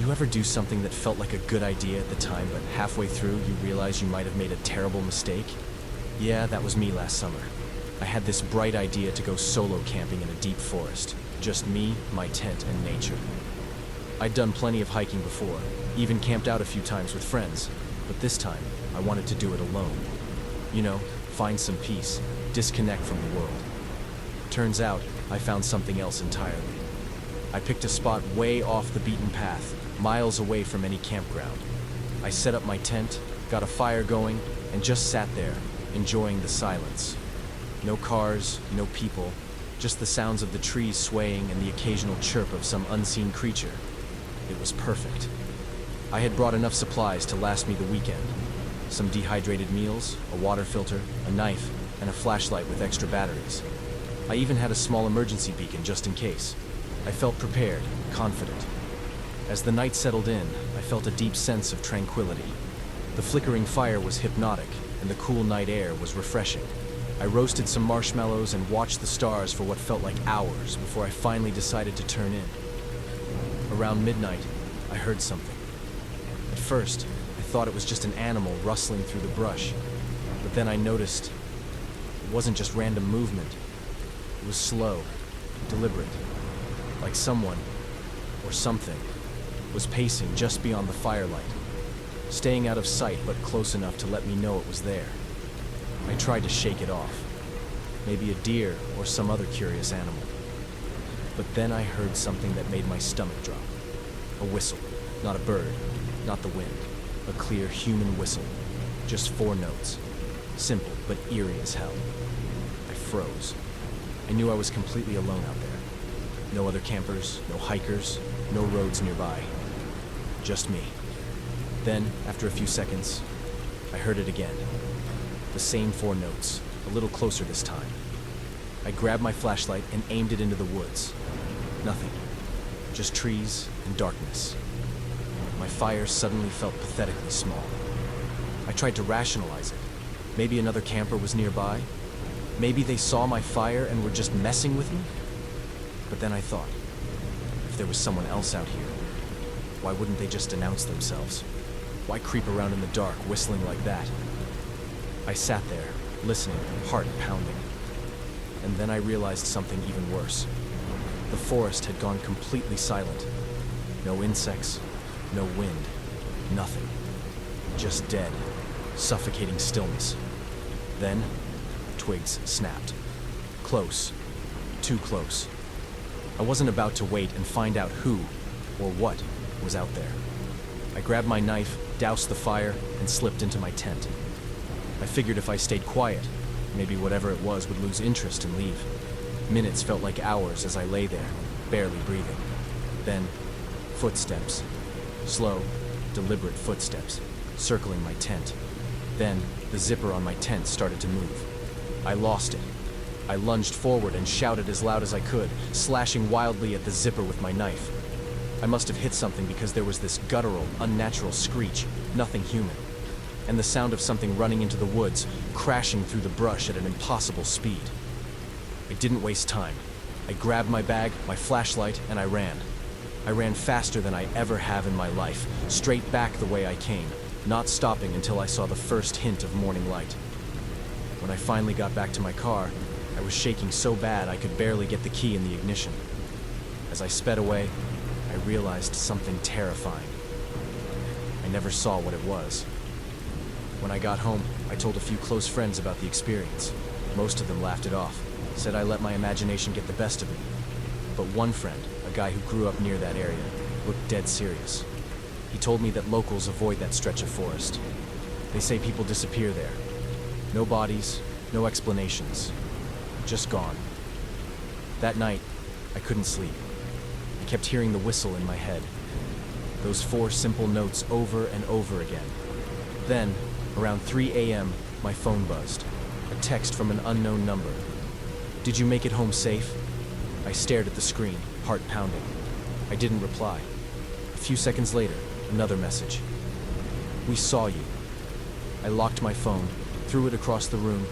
you ever do something that felt like a good idea at the time, but halfway through you realize you might have made a terrible mistake? Yeah, that was me last summer. I had this bright idea to go solo camping in a deep forest. Just me, my tent, and nature. I'd done plenty of hiking before, even camped out a few times with friends, but this time I wanted to do it alone. You know, find some peace, disconnect from the world. Turns out, I found something else entirely. I picked a spot way off the beaten path, miles away from any campground. I set up my tent, got a fire going, and just sat there, enjoying the silence. No cars, no people, just the sounds of the trees swaying and the occasional chirp of some unseen creature. It was perfect. I had brought enough supplies to last me the weekend. Some dehydrated meals, a water filter, a knife, and a flashlight with extra batteries. I even had a small emergency beacon just in case. I felt prepared, confident. As the night settled in, I felt a deep sense of tranquility. The flickering fire was hypnotic, and the cool night air was refreshing. I roasted some marshmallows and watched the stars for what felt like hours before I finally decided to turn in. Around midnight, I heard something. At first, I thought it was just an animal rustling through the brush, but then I noticed it wasn't just random movement. It was slow, deliberate, like someone, or something, was pacing just beyond the firelight, staying out of sight but close enough to let me know it was there. I tried to shake it off, maybe a deer or some other curious animal. But then I heard something that made my stomach drop. A whistle, not a bird, not the wind, a clear human whistle, just 4 notes, simple but eerie as hell. I froze. I knew I was completely alone out there. No other campers, no hikers, no roads nearby. Just me. Then, after a few seconds, I heard it again. The same 4 notes, a little closer this time. I grabbed my flashlight and aimed it into the woods. Nothing. Just trees and darkness. My fire suddenly felt pathetically small. I tried to rationalize it. Maybe another camper was nearby. Maybe they saw my fire and were just messing with me. But then I thought, if there was someone else out here, why wouldn't they just announce themselves? Why creep around in the dark, whistling like that? I sat there, listening, heart pounding. And then I realized something even worse. The forest had gone completely silent. No insects, no wind, nothing. Just dead, suffocating stillness. Then, twigs snapped. Close. Too close. I wasn't about to wait and find out who, or what, was out there. I grabbed my knife, doused the fire, and slipped into my tent. I figured if I stayed quiet, maybe whatever it was would lose interest and leave. Minutes felt like hours as I lay there, barely breathing. Then, footsteps. Slow, deliberate footsteps, circling my tent. Then, the zipper on my tent started to move. I lost it. I lunged forward and shouted as loud as I could, slashing wildly at the zipper with my knife. I must have hit something because there was this guttural, unnatural screech, nothing human, and the sound of something running into the woods, crashing through the brush at an impossible speed. I didn't waste time. I grabbed my bag, my flashlight, and I ran. I ran faster than I ever have in my life, straight back the way I came, not stopping until I saw the first hint of morning light. When I finally got back to my car, I was shaking so bad I could barely get the key in the ignition. As I sped away, I realized something terrifying. I never saw what it was. When I got home, I told a few close friends about the experience. Most of them laughed it off, said I let my imagination get the best of me. But one friend, a guy who grew up near that area, looked dead serious. He told me that locals avoid that stretch of forest. They say people disappear there. No bodies, no explanations. Just gone. That night, I couldn't sleep. I kept hearing the whistle in my head. Those 4 simple notes over and over again. Then, around 3 a.m., my phone buzzed. A text from an unknown number. "Did you make it home safe?" I stared at the screen, heart pounding. I didn't reply. A few seconds later, another message. "We saw you." I locked my phone, threw it across the room,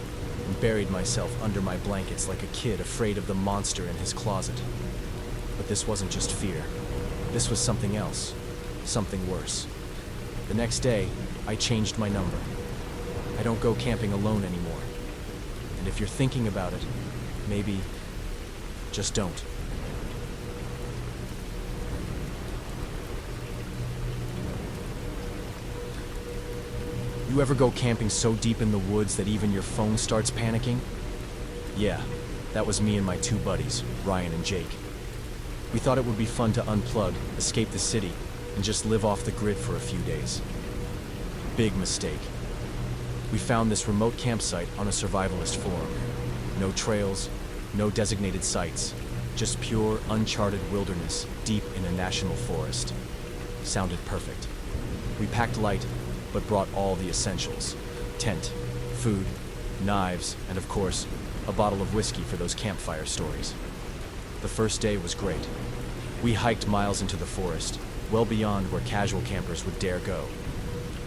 and buried myself under my blankets like a kid afraid of the monster in his closet. But this wasn't just fear. This was something else. something worse. The next day, I changed my number. I don't go camping alone anymore. And if you're thinking about it, maybe just don't. You ever go camping so deep in the woods that even your phone starts panicking? Yeah, that was me and my two buddies, Ryan and Jake. We thought it would be fun to unplug, escape the city, and just live off the grid for a few days. Big mistake. We found this remote campsite on a survivalist forum. No trails, no designated sites, just pure, uncharted wilderness deep in a national forest. Sounded perfect. We packed light, but brought all the essentials: tent, food, knives, and of course, a bottle of whiskey for those campfire stories. The first day was great. We hiked miles into the forest, well beyond where casual campers would dare go.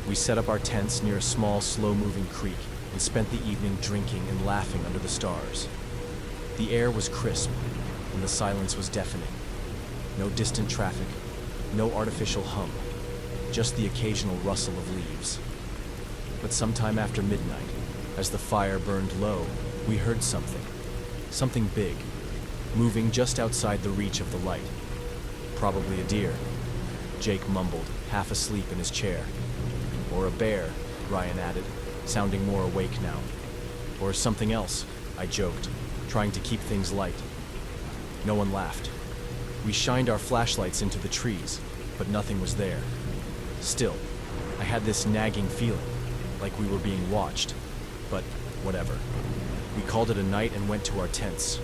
We set up our tents near a small, slow-moving creek and spent the evening drinking and laughing under the stars. The air was crisp, and the silence was deafening. No distant traffic, no artificial hum, just the occasional rustle of leaves. But sometime after midnight, as the fire burned low, we heard something big, moving just outside the reach of the light. Probably a deer, Jake mumbled, half asleep in his chair. Or a bear, Ryan added, sounding more awake now. Or something else, I joked, trying to keep things light. No one laughed. We shined our flashlights into the trees, but nothing was there. Still, I had this nagging feeling, like we were being watched. But whatever. We called it a night and went to our tents.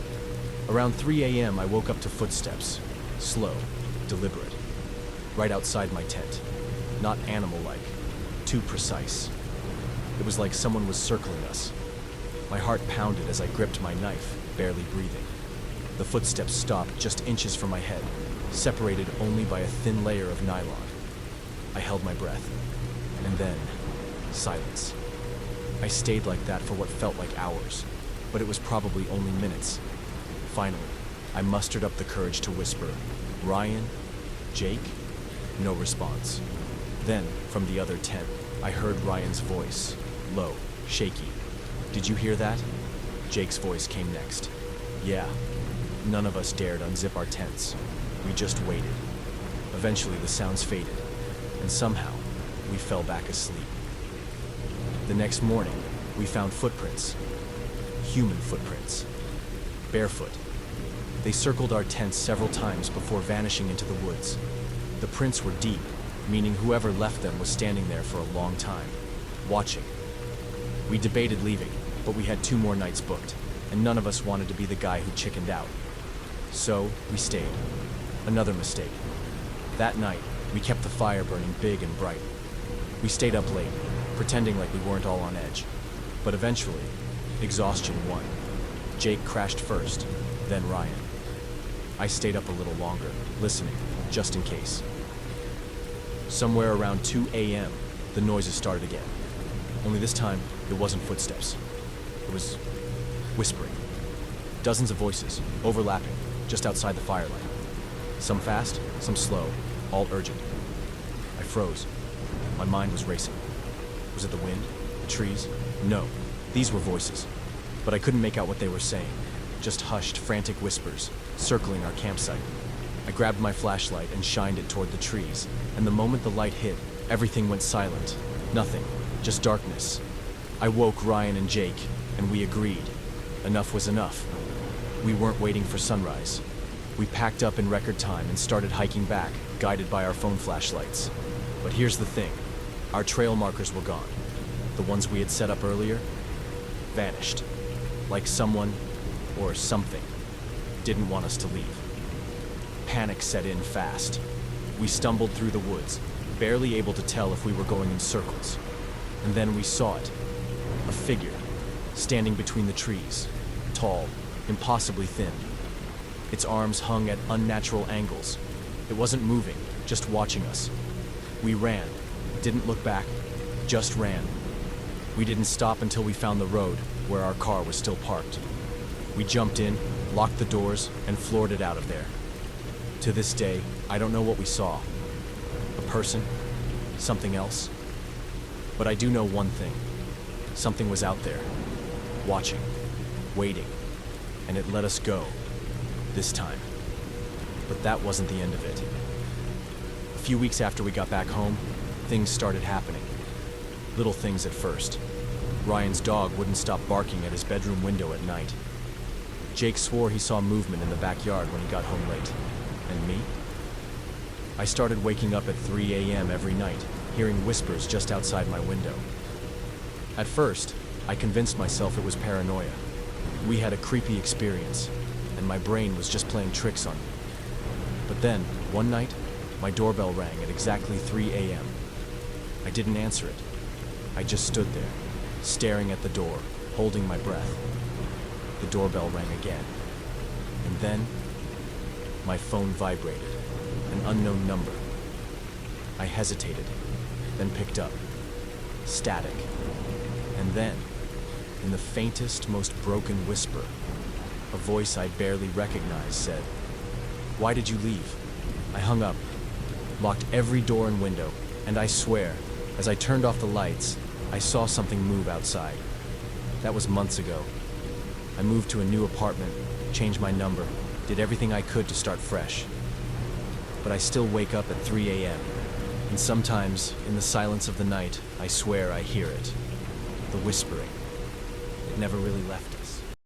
Around 3 a.m. I woke up to footsteps, slow, deliberate, right outside my tent. Not animal-like, too precise. It was like someone was circling us. My heart pounded as I gripped my knife, barely breathing. The footsteps stopped just inches from my head, separated only by a thin layer of nylon. I held my breath, and then, silence. I stayed like that for what felt like hours, but it was probably only minutes. Finally, I mustered up the courage to whisper, "Ryan? Jake?" No response. Then, from the other tent, I heard Ryan's voice, low, shaky. "Did you hear that?" Jake's voice came next. "Yeah." None of us dared unzip our tents. We just waited. Eventually, the sounds faded, and somehow, we fell back asleep. The next morning, we found footprints. Human footprints. Barefoot. They circled our tents several times before vanishing into the woods. The prints were deep, meaning whoever left them was standing there for a long time, watching. We debated leaving, but we had 2 more nights booked, and none of us wanted to be the guy who chickened out. So, we stayed. Another mistake. That night, we kept the fire burning big and bright. We stayed up late, pretending like we weren't all on edge. But eventually, exhaustion won. Jake crashed first, then Ryan. I stayed up a little longer, listening, just in case. Somewhere around 2 a.m., the noises started again. Only this time, it wasn't footsteps. It was whispering. Dozens of voices, overlapping, just outside the firelight. Some fast, some slow, all urgent. I froze. My mind was racing. Was it the wind? The trees? No, these were voices. But I couldn't make out what they were saying. Just hushed, frantic whispers, circling our campsite. I grabbed my flashlight and shined it toward the trees, and the moment the light hit, everything went silent. Nothing, just darkness. I woke Ryan and Jake, and we agreed. Enough was enough. We weren't waiting for sunrise. We packed up in record time and started hiking back, guided by our phone flashlights. But here's the thing. Our trail markers were gone. The ones we had set up earlier vanished. Like someone, or something, didn't want us to leave. Panic set in fast. We stumbled through the woods, barely able to tell if we were going in circles. And then we saw it. A figure, standing between the trees, tall, impossibly thin. Its arms hung at unnatural angles. It wasn't moving, just watching us. We ran, didn't look back, just ran. We didn't stop until we found the road, where our car was still parked. We jumped in, locked the doors, and floored it out of there. To this day, I don't know what we saw. A person? Something else? But I do know one thing. Something was out there, watching, waiting, and it let us go, this time. But that wasn't the end of it. A few weeks after we got back home, things started happening. Little things at first. Ryan's dog wouldn't stop barking at his bedroom window at night. Jake swore he saw movement in the backyard when he got home late. And me? I started waking up at 3 a.m. every night, hearing whispers just outside my window. At first, I convinced myself it was paranoia. We had a creepy experience, and my brain was just playing tricks on me. But then, one night, my doorbell rang at exactly 3 a.m. I didn't answer it. I just stood there, staring at the door, holding my breath. The doorbell rang again. And then, my phone vibrated, an unknown number. I hesitated, then picked up. Static. And then, in the faintest, most broken whisper, a voice I barely recognized said, "Why did you leave?" I hung up, locked every door and window, and I swear, as I turned off the lights, I saw something move outside. That was months ago. I moved to a new apartment, changed my number, did everything I could to start fresh. But I still wake up at 3 a.m., and sometimes, in the silence of the night, I swear I hear it. The whispering. It never really left.